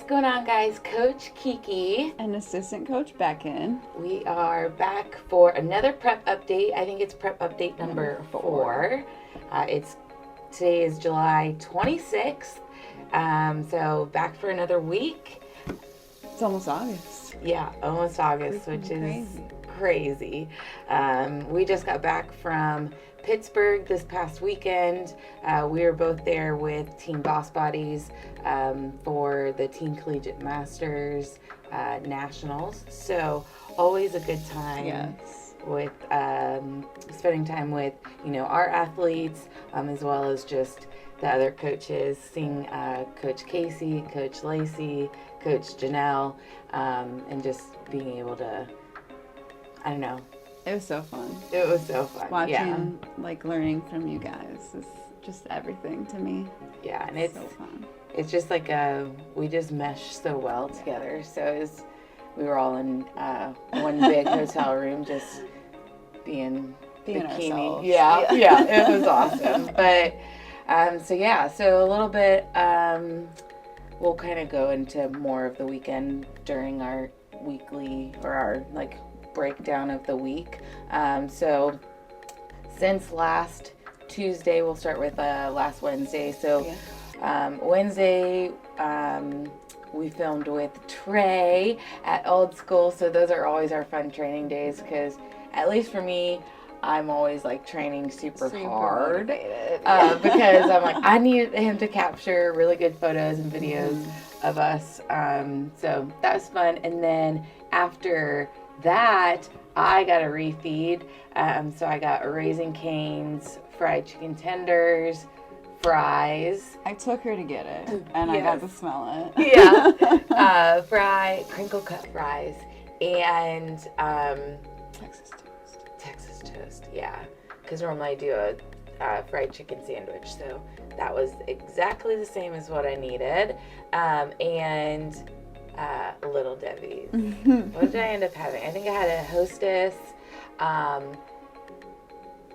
going on, guys? Coach Kiki and Assistant Coach Beckyn. We are back for another prep update. I think it's prep update number 4. Today is July 26th. So back for another week. It's almost August. Yeah, almost August, which is crazy. We just got back from Pittsburgh this past weekend. We were both there with Team Boss Bodies for the Teen Collegiate Masters Nationals. So always a good time. Yes. With spending time with our athletes, as well as just the other coaches, seeing Coach Casey, Coach Lacey, Coach Janelle, and just being able to, I don't know. It was so fun. It was so fun. Watching, learning from you guys is just everything to me. Yeah, and it's so fun. It's just like we just meshed so well together. So we were all in one big hotel room, just being bikini. Ourselves. Yeah, it was awesome. But so a little bit. We'll kind of go into more of the weekend during our weekly or our breakdown of the week. So since last Tuesday, we'll start with last Wednesday. So Wednesday, we filmed with Trey at Old School. So those are always our fun training days because, at least for me, I'm always training super hard because I'm I need him to capture really good photos and videos of us. So that was fun. And then after that, I got a refeed. So I got Raising Cane's fried chicken tenders, fries. I took her to get it, and I got to smell it. Yeah. Crinkle cut fries, and Texas toast. Yeah, because normally I do a fried chicken sandwich, so that was exactly the same as what I needed. And Little Debbie's. What did I end up having? I think I had a Hostess,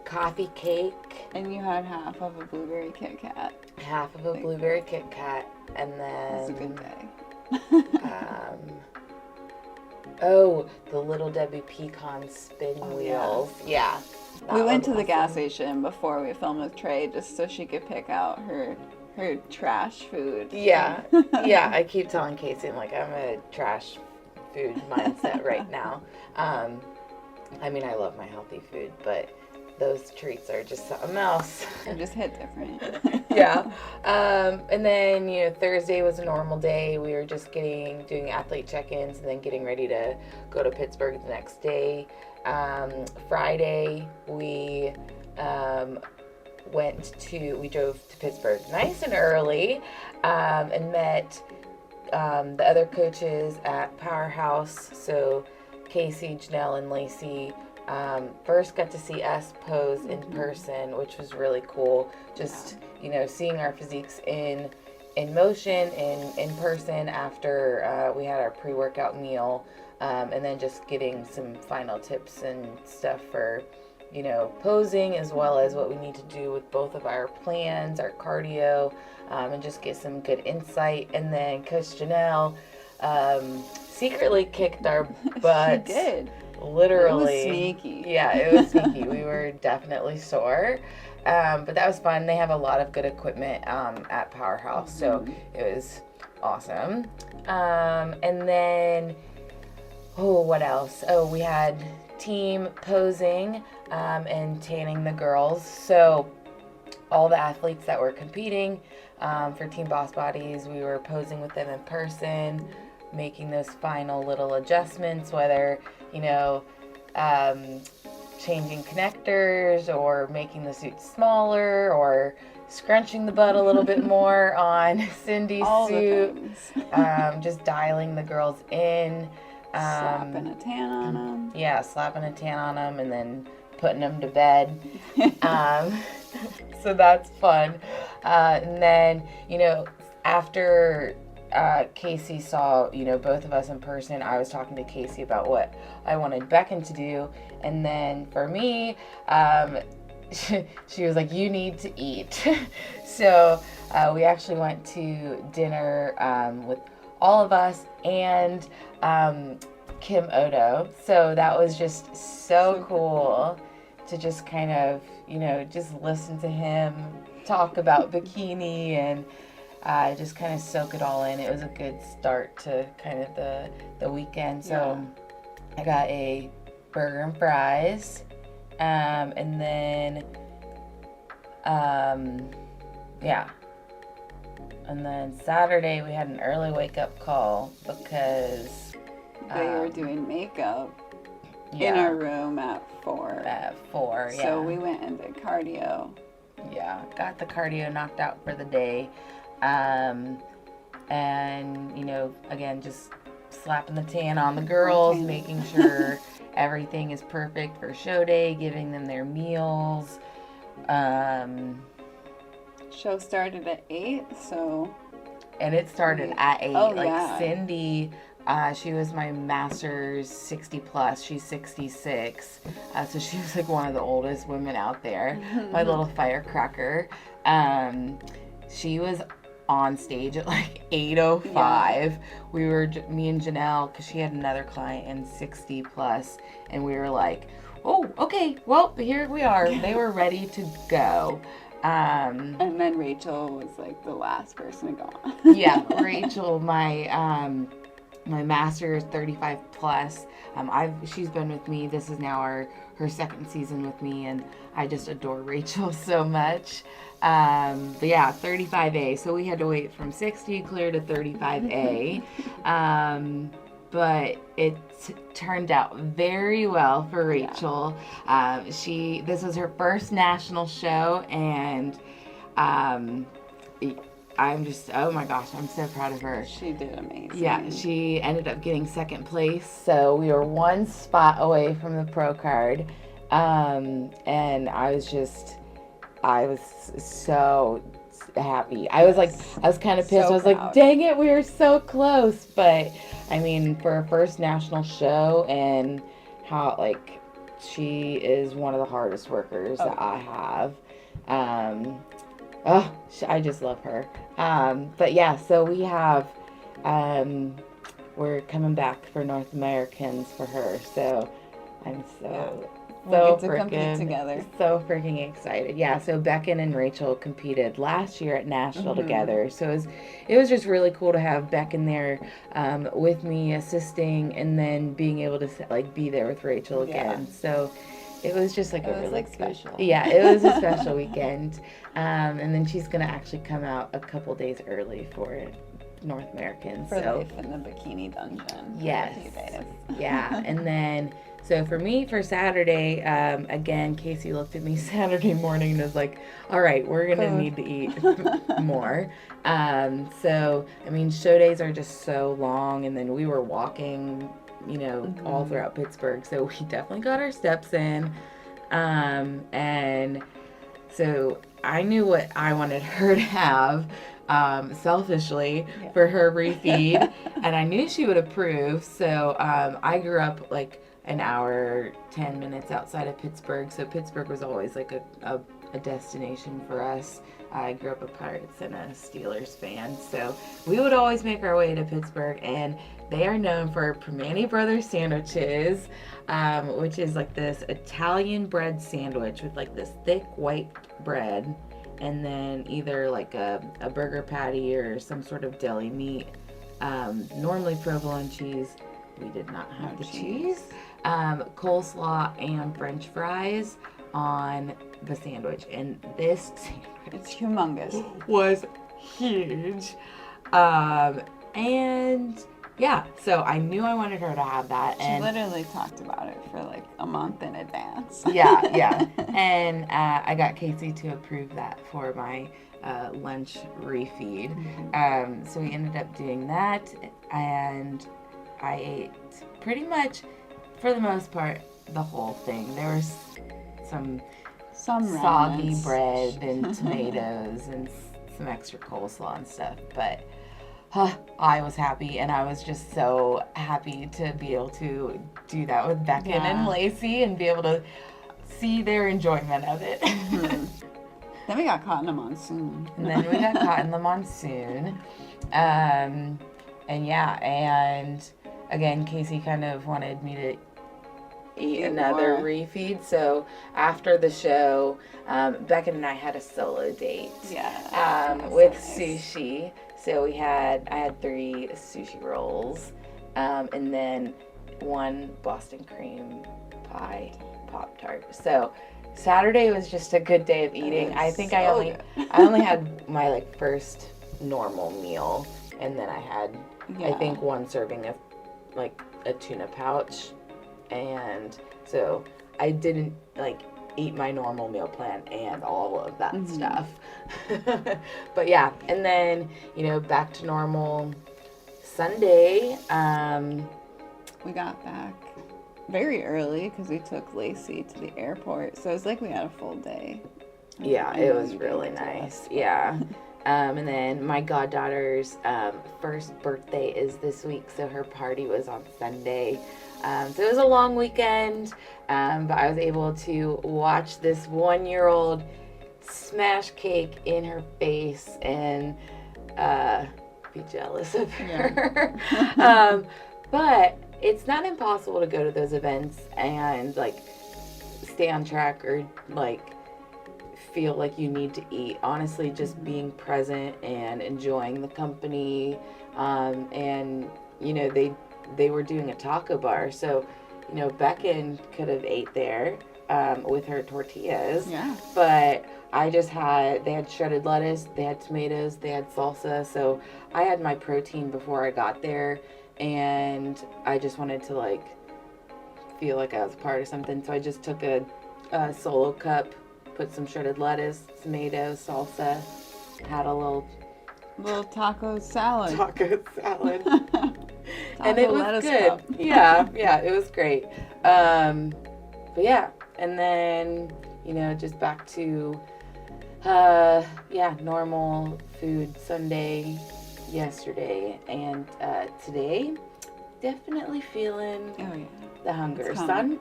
coffee cake. And you had half of a blueberry Kit Kat. Half of a blueberry Kit Kat, and then... It was a good day. The Little Debbie pecan spin wheels. Yeah. We went to the gas station before we filmed with Trey just so she could pick out her trash food. Yeah. I keep telling Casey, I'm a trash food mindset right now. I mean, I love my healthy food, but those treats are just something else. They just hit different. Yeah. And then, Thursday was a normal day. We were just doing athlete check-ins and then getting ready to go to Pittsburgh the next day. Friday, we drove to Pittsburgh nice and early, and met the other coaches at Powerhouse. So Casey, Janelle, and Lacey first got to see us pose in person, which was really cool. Just seeing our physiques in motion in person after we had our pre-workout meal, and then just getting some final tips and stuff for posing, as well as what we need to do with both of our plans, our cardio, and just get some good insight. And then Coach Janelle secretly kicked our butts. She did. Literally. It was sneaky. Yeah, it was sneaky. We were definitely sore. But that was fun. They have a lot of good equipment at Powerhouse, so it was awesome. And then, what else? We had team posing and tanning the girls. So all the athletes that were competing for Team Boss Bodies, we were posing with them in person, making those final little adjustments, whether changing connectors or making the suit smaller or scrunching the butt a little bit more on Cindy's suit. Just dialing the girls in. Slapping a tan on them. Yeah, slapping a tan on them and then putting them to bed. So that's fun. And then, after Casey saw, both of us in person, I was talking to Casey about what I wanted Beckyn to do. And then for me, she was like, you need to eat. So we actually went to dinner with all of us and Kim Odo. So that was just so cool to just kind of, just listen to him talk about bikini and just kind of soak it all in. It was a good start to kind of the weekend. So I got a burger and fries, and then and then Saturday we had an early wake up call because they were doing makeup in our room at 4. At 4, yeah. So we went and did cardio. Yeah, got the cardio knocked out for the day. And, again, just slapping the tan on the girls, making sure everything is perfect for show day, giving them their meals. Show started at 8, so... And it started at 8. Oh, yeah. Cindy, she was my master's 60 plus. She's 66. So she was like one of the oldest women out there. My little firecracker. She was on stage at like 8:05. Yeah. We were, me and Janelle, because she had another client in 60 plus, and we were like, oh, okay, well, here we are. They were ready to go. And then Rachel was like the last person to go on. Yeah, Rachel, my master's 35 plus. She's been with me. This is now her second season with me, and I just adore Rachel so much. But yeah, 35A. So we had to wait from 60 clear to 35A. But it turned out very well for Rachel. Yeah. This was her first national show, and I'm just, oh my gosh, I'm so proud of her. She did amazing. Yeah, she ended up getting second place, so we were one spot away from the pro card. And I was so happy. I was kind of pissed. So I was like, dang it, we were so close. But I mean, for her first national show, and how she is one of the hardest workers that I have. I just love her. But yeah, so we have, we're coming back for North Americans for her. So I'm we'll get to compete together. So freaking excited. Yeah, so Beckyn and Rachel competed last year at Nashville together. So it was just really cool to have Beckyn there with me assisting, and then being able to be there with Rachel again. Yeah. So it was just a really special. Yeah, it was a special weekend. And then she's going to actually come out a couple days early for North Americans. For life in the Bikini Dungeon. Yes. For a few days. Yeah, and then... So for me, for Saturday, again, Casey looked at me Saturday morning and was like, all right, we're going to need to eat more. So, I mean, show days are just so long, and then we were walking, all throughout Pittsburgh. So we definitely got our steps in. And so I knew what I wanted her to have. Selfishly for her refeed, and I knew she would approve. So I grew up an hour, 10 minutes outside of Pittsburgh. So Pittsburgh was always a destination for us. I grew up a Pirates and a Steelers fan. So we would always make our way to Pittsburgh, and they are known for Primanti Brothers sandwiches, which is this Italian bread sandwich with this thick white bread, and then either a burger patty or some sort of deli meat. Normally provolone cheese. We did not have the cheese. Coleslaw and French fries on the sandwich, and this sandwich, it's humongous, was huge. And yeah, so I knew I wanted her to have that. She literally talked about it for a month in advance. Yeah. And I got Casey to approve that for my lunch refeed. So we ended up doing that, and I ate pretty much, for the most part, the whole thing. There was some soggy bread and tomatoes and some extra coleslaw and stuff, but I was happy, and I was just so happy to be able to do that with Beckyn and Lacey and be able to see their enjoyment of it. Then we got caught in the monsoon. And And yeah, and again, Casey kind of wanted me to eat another more. refeed. So after the show, Beckyn and I had a solo date. Yeah. With So nice. sushi. So I had 3 sushi rolls, and then 1 Boston cream pie Pop-Tart. So Saturday was just a good day of eating. I think I only had my like first normal meal, and then I had I think 1 serving of like a tuna pouch, and so I didn't like eat my normal meal plan and all of that stuff. But yeah, and then back to normal Sunday. We got back very early because we took Lacey to the airport, so it was like we had a full day. Yeah, it was really nice. Yeah. And then my goddaughter's first birthday is this week, so her party was on Sunday. So it was a long weekend, but I was able to watch this 1-year-old smash cake in her face and be jealous of her. But it's not impossible to go to those events and like stay on track or like feel like you need to eat. Honestly, just being present and enjoying the company, and they were doing a taco bar, so Beckyn could have ate there with her tortillas. Yeah. But they had shredded lettuce, they had tomatoes, they had salsa, so I had my protein before I got there, and I just wanted to like feel like I was part of something, so I just took a solo cup, put some shredded lettuce, tomatoes, salsa, had a little taco salad. And it was good. Cup. Yeah, it was great. But yeah, and then just back to normal food Sunday, yesterday, and today definitely feeling the hunger.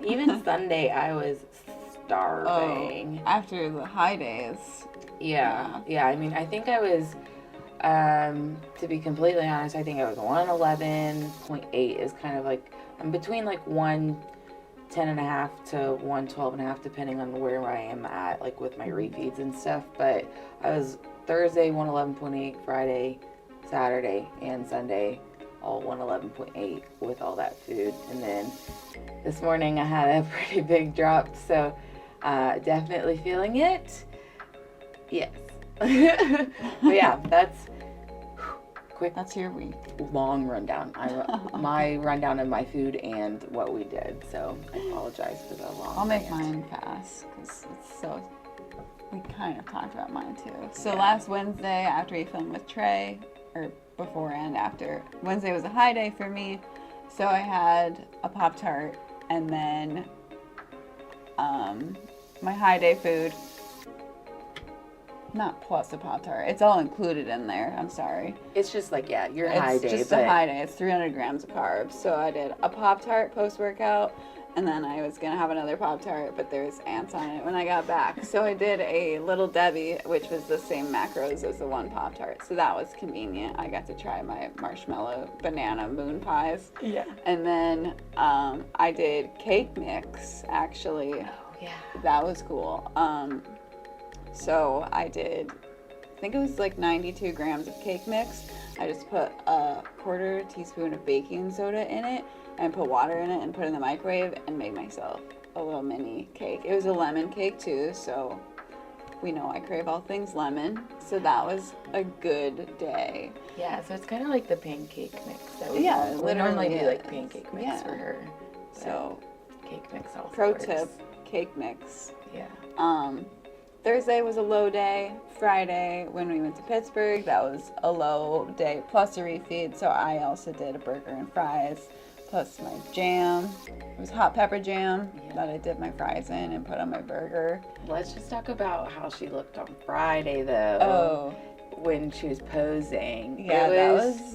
Even Sunday I was starving. After the high days. Yeah. I mean, I think I was, to be completely honest, I think I was 111.8 is kind of like, I'm between like 110.5 to 112.5, depending on where I am at, like with my refeeds and stuff. But I was Thursday 111.8, Friday, Saturday, and Sunday all 111.8 with all that food. And then this morning I had a pretty big drop, so definitely feeling it. Yes. But yeah, that's quick. That's your week. Long rundown. My rundown of my food and what we did. So I apologize for the long. I'll make mine fast because it's so. We kind of talked about mine too. So last Wednesday after we filmed with Trey, or before and after, Wednesday was a high day for me. So I had a Pop-Tart and then my high day food. Not plus a Pop-Tart. It's all included in there. I'm sorry. It's just like, your high day. It's just a high day. It's 300 grams of carbs. So I did a Pop-Tart post-workout, and then I was going to have another Pop-Tart, but there's ants on it when I got back. So I did a Little Debbie, which was the same macros as the one Pop-Tart. So that was convenient. I got to try my marshmallow banana moon pies. Yeah. And then I did cake mix, actually. Oh, yeah. That was cool. So I did, I think it was like 92 grams of cake mix. I just put a quarter teaspoon of baking soda in it and put water in it and put it in the microwave and made myself a little mini cake. It was a lemon cake too, so we know I crave all things lemon. So that was a good day. Yeah, so it's kind of like the pancake mix that we normally do, like pancake mix for her. So cake mix also pro works. tip, cake mix. Yeah. Thursday was a low day. Friday, when we went to Pittsburgh, that was a low day, plus a refeed. So I also did a burger and fries, plus my jam. It was hot pepper jam that I dipped my fries in and put on my burger. Let's just talk about how she looked on Friday, though. Oh. When she was posing. Yeah, that was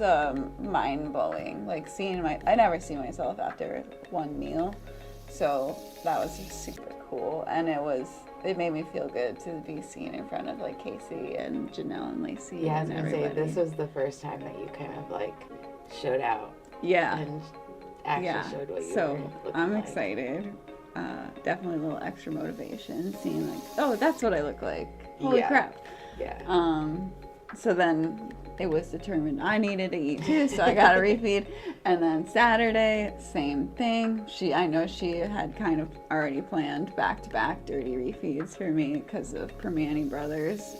mind-blowing. Like, I never see myself after one meal. So that was just super cool. And it made me feel good to be seen in front of like Casey and Janelle and Lacey. Yeah, I was and gonna say, everybody. this was the first time that you kind of like showed out. Yeah. And actually showed what you were So looking I'm like. excited. Definitely a little extra motivation, seeing like, oh, that's what I look like. Holy crap. Yeah. So then it was determined I needed to eat too, so I got a refeed. And then Saturday, same thing. I know she had kind of already planned back-to-back dirty refeeds for me because of Permani Brothers.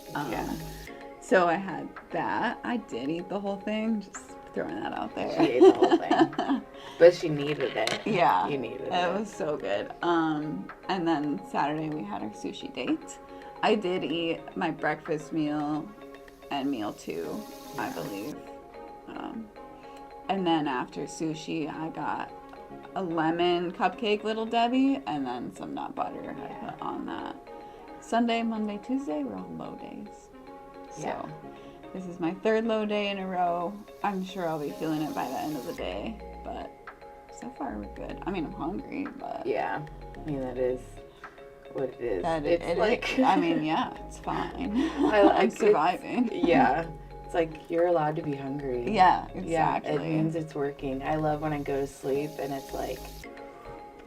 So I had that. I did eat the whole thing, just throwing that out there. She ate the whole thing. But she needed it. Yeah. You needed it. It was so good. And then Saturday we had our sushi date. I did eat my breakfast meal and meal 2, I believe. And then after sushi, I got a lemon cupcake, Little Debbie, and then some nut butter I put on that. Sunday, Monday, Tuesday were all low days. So this is my 3rd low day in a row. I'm sure I'll be feeling it by the end of the day, but so far we're good. I mean, I'm hungry, but yeah, I mean that is what it is. It's like I mean, yeah, it's fine. I'm surviving. It's like you're allowed to be hungry. Yeah, exactly. Yeah, it means it's working. I love when I go to sleep and it's like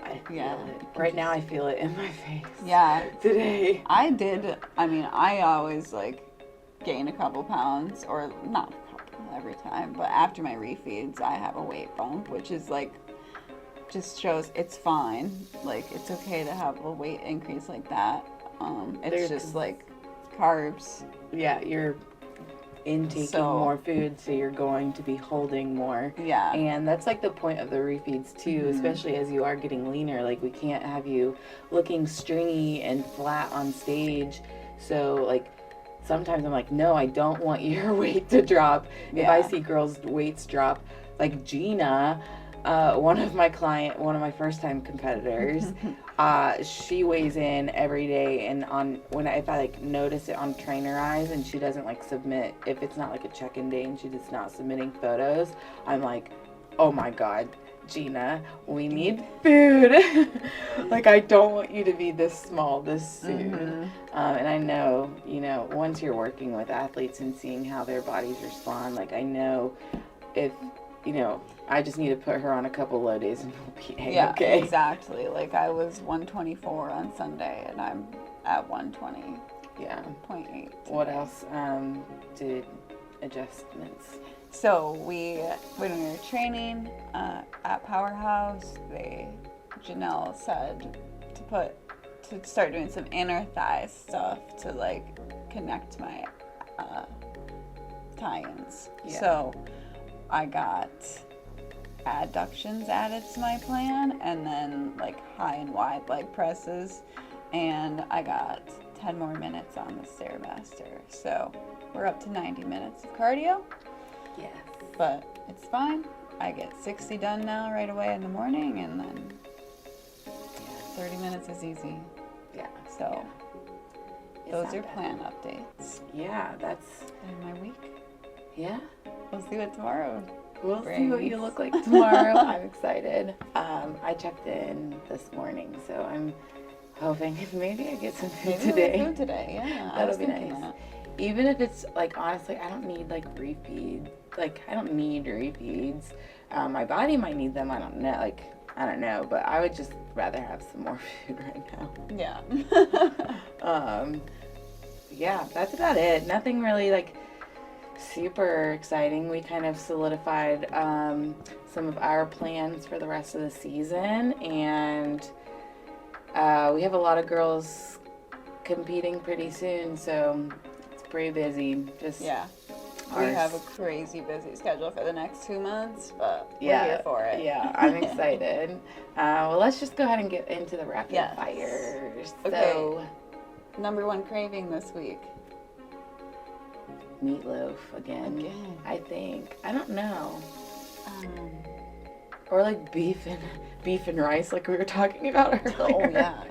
I feel it. Right now I feel it in my face. Yeah. Today. I always like gain a couple pounds, or not a couple every time, but after my refeeds I have a weight bump, which is like just shows it's fine. Like it's okay to have a weight increase like that. It's just like carbs. Yeah, you're intaking more food, so you're going to be holding more. Yeah. And that's like the point of the refeeds too, especially as you are getting leaner. Like we can't have you looking stringy and flat on stage. So like sometimes I'm like, no, I don't want your weight to drop. Yeah. If I see girls' weights drop, like Gina, one of my first time competitors, she weighs in every day, and if I like notice it on Trainer Eyes and she doesn't like submit, if it's not like a check-in day and she's just not submitting photos, I'm like, oh my God, Gina, we need food. Like I don't want you to be this small this soon. And I know, once you're working with athletes and seeing how their bodies respond, like I know if I just need to put her on a couple low days and we'll be okay. Yeah, exactly. Like I was 124 on Sunday and I'm at 120. Yeah. 0.8. What else did adjustments? So when we were training at Powerhouse, Janelle said to start doing some inner thigh stuff to like connect my tie-ins. Yeah. So I got adductions added to my plan, and then like high and wide leg presses, and I got 10 more minutes on the Stairmaster. So we're up to 90 minutes of cardio. Yes. But it's fine. I get 60 done now right away in the morning, and then 30 minutes is easy. Yeah. So those are plan updates. Yeah, that's in my week. Yeah. We'll see what tomorrow We'll see what you look like tomorrow. I'm excited. I checked in this morning, so I'm hoping maybe I get some food today. Yeah. That'll be nice. Even if it's like, honestly, I don't need like refeeds. Like I don't need refeeds. My body might need them. I don't know. Like I don't know, but I would just rather have some more food right now. Yeah. Yeah, that's about it. Nothing really like super exciting. We kind of solidified some of our plans for the rest of the season, and we have a lot of girls competing pretty soon, so it's pretty busy. We have a crazy busy schedule for the next 2 months, but we're here for it. Yeah, I'm excited. Well, let's just go ahead and get into the rapid fires. Okay. So, number 1 craving this week. Meatloaf again. I think. I don't know. Or like beef and rice, like we were talking about earlier. Oh yeah.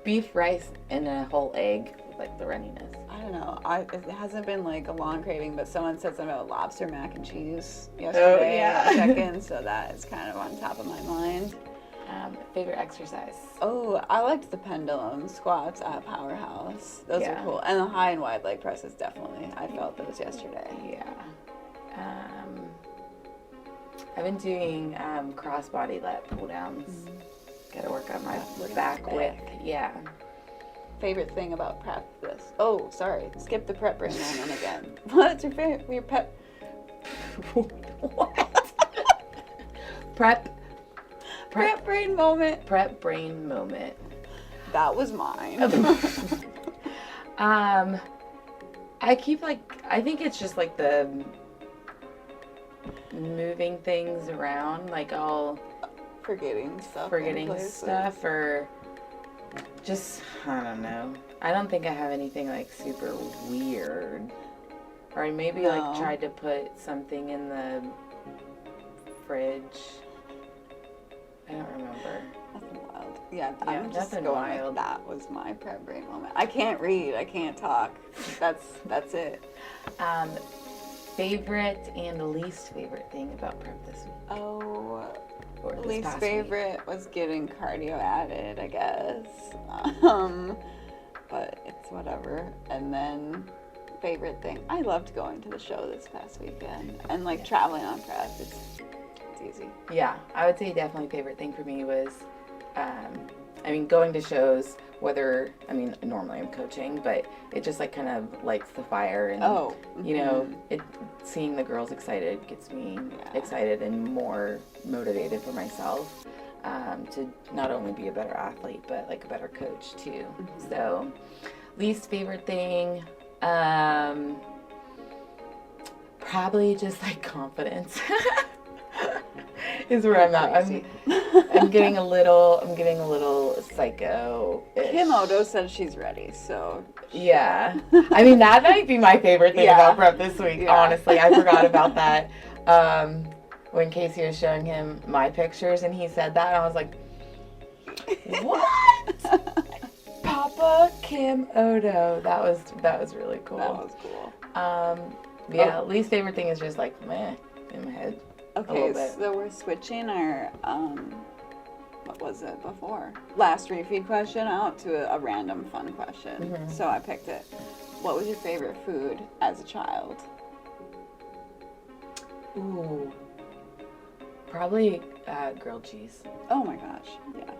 Beef, rice, and a whole egg, like the runniness. I don't know. It hasn't been like a long craving, but someone said something about lobster mac and cheese yesterday. Check-in, so that is kind of on top of my mind. Favorite exercise? Oh, I liked the pendulum squats at Powerhouse. Those are cool. And the high and wide leg presses, definitely. I felt those yesterday. Yeah. I've been doing crossbody lat pull downs. Gotta work on my back width. Yeah. Favorite thing about prep this? Oh, sorry. Skip the prep brain moment again. What's your favorite? Your prep? What? Prep Brain moment. Prep brain moment. That was mine. I keep I think it's just like the moving things around, like all Forgetting stuff or just, I don't know. I don't think I have anything like super weird. Or I maybe like tried to put something in the fridge. I don't remember. Nothing wild. Yeah, I'm just nothing going wild. with that was my prep brain moment. I can't read. I can't talk. That's it. Favorite and least favorite thing about prep this week? Oh, Or this least past favorite was getting cardio added, I guess. But it's whatever. And then favorite thing, I loved going to the show this past weekend and like traveling on prep. It's easy. Yeah, I would say definitely favorite thing for me was, going to shows, normally I'm coaching, but it just like kind of lights the fire and, you know, seeing the girls excited gets me excited and more motivated for myself, to not only be a better athlete, but like a better coach too. So least favorite thing, probably just like confidence. Is where I'm at. I'm getting a little psycho. Kim Odo said she's ready, so yeah. That might be my favorite thing about prep this week. Honestly, I forgot about that. When Casey was showing him my pictures and he said that, and I was like, "What?" Papa Kim Odo. That was really cool. That was cool. Least favorite thing is just like meh in my head. Okay, so we're switching our, what was it before? Last refeed question out to a random fun question. So I picked it. What was your favorite food as a child? Ooh. Probably grilled cheese. Oh my gosh, yeah.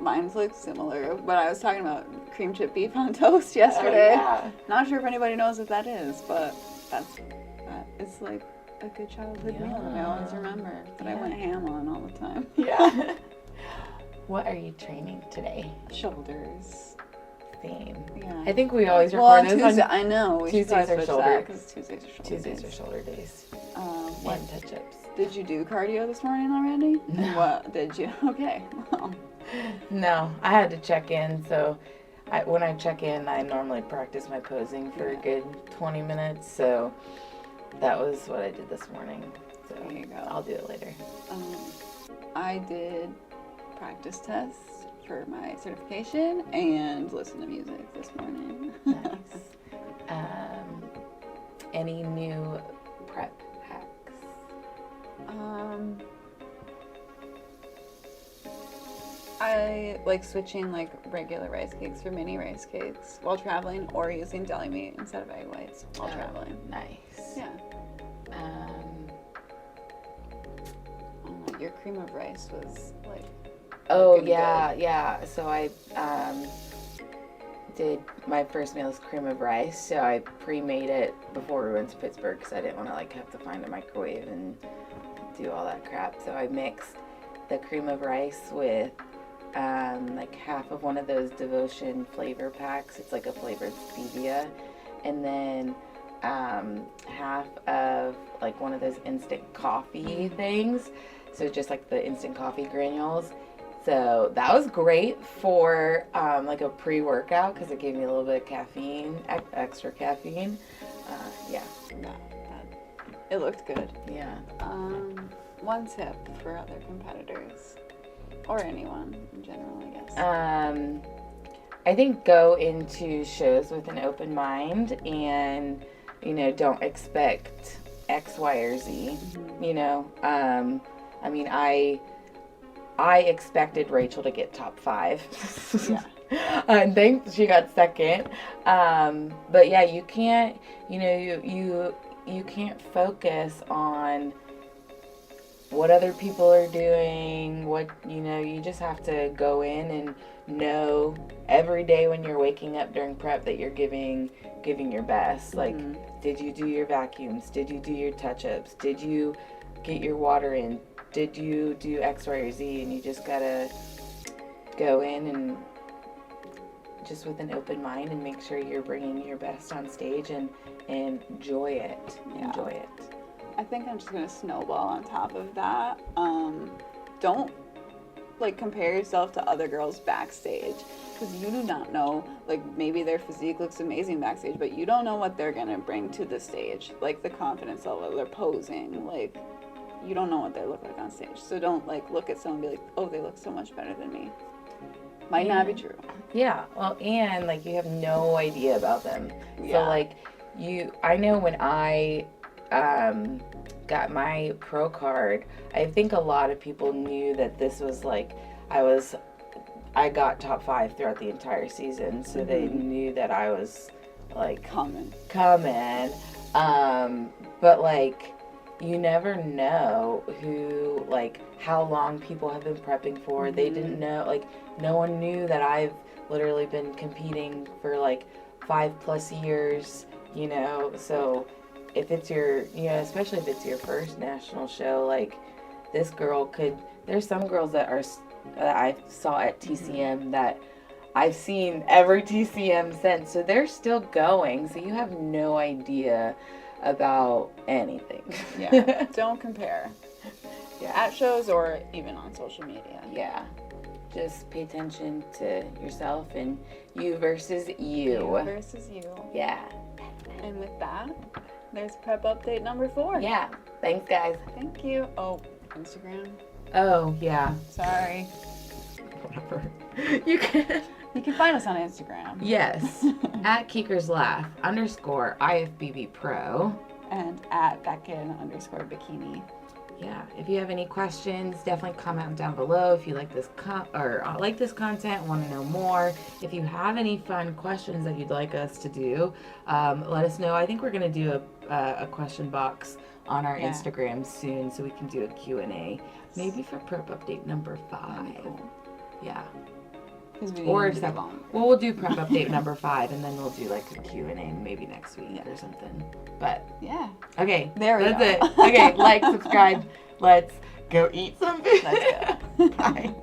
Mine's like similar, but I was talking about cream chip beef on toast yesterday. Oh, yeah. Not sure if anybody knows what that is, but it's like a good childhood meal that I always remember that I went ham on all the time. Yeah. What are you training today? Shoulders. Same. Yeah. I think we always record this Tuesday, on I know. We Tuesdays are shoulder. Tuesdays are shoulder days. And touch-ups. Did you do cardio this morning already? No. What did you? Okay. No, I had to check in. So when I check in, I normally practice my posing for a good 20 minutes. So that was what I did this morning. So there you go. I'll do it later. I did practice tests for my certification and listen to music this morning. Nice. Any new prep hacks? I like switching like regular rice cakes for mini rice cakes while traveling, or using deli meat instead of egg whites while traveling. Nice. Yeah. Your cream of rice was like. Oh yeah. So I did my first meal is cream of rice. So I pre-made it before we went to Pittsburgh because I didn't want to like have to find a microwave and do all that crap. So I mixed the cream of rice with like half of one of those Devotion flavor packs. It's like a flavored stevia, and then half of like one of those instant coffee things. So just like the instant coffee granules. So that was great for like a pre-workout because it gave me a little bit of caffeine, extra caffeine. It looked good. Yeah. One tip for other competitors, or anyone in general, I guess. I think go into shows with an open mind and, don't expect X, Y, or Z, I expected Rachel to get top 5. Yeah. And think she got second. But yeah, you can't, you can't focus on what other people are doing, what, you just have to go in and know every day when you're waking up during prep that you're giving your best. Like, did you do your vacuums? Did you do your touch-ups? Did you get your water in? Did you do X, Y, or Z? And you just gotta go in and just with an open mind and make sure you're bringing your best on stage and enjoy it. Yeah. Enjoy it. I think I'm just gonna snowball on top of that. Don't like compare yourself to other girls backstage, because you do not know, like, maybe their physique looks amazing backstage, but you don't know what they're gonna bring to the stage, like the confidence level, they're posing, like, you don't know what they look like on stage. So don't like look at someone and be like, oh, they look so much better than me. Might not be true. Yeah, well, and like you have no idea about them. Yeah. So like I know when I got my pro card, I think a lot of people knew that this was like, I got top 5 throughout the entire season, so they knew that I was like Coming. But like, you never know who, like, how long people have been prepping for. They didn't know, like, no one knew that I've literally been competing for like 5+ years, so if it's your, especially if it's your first national show, like, this girl there's some girls that I saw at TCM that I've seen every TCM since, so they're still going, so you have no idea about anything. Yeah, don't compare. Yeah. At shows or even on social media. Yeah. Just pay attention to yourself and you versus you. You versus you. Yeah. And with that, there's prep update number 4. Yeah. Thanks, guys. Thank you. Oh, Instagram. Oh, yeah. Sorry. Whatever. You can find us on Instagram. Yes. At Keekers _ Ifbb Pro. And at Beckyn_Bikini. Yeah. If you have any questions, definitely comment down below. If you like this like this content, want to know more. If you have any fun questions that you'd like us to do, let us know. I think we're gonna do a question box on our Instagram soon, so we can do a Q&A, maybe for prep update number 5. Cool. Yeah. Or we'll do prep update number 5, and then we'll do like a Q&A maybe next week or something. But yeah. Okay. That's it. Okay, like, subscribe. Let's go eat some food. Let's go. Bye.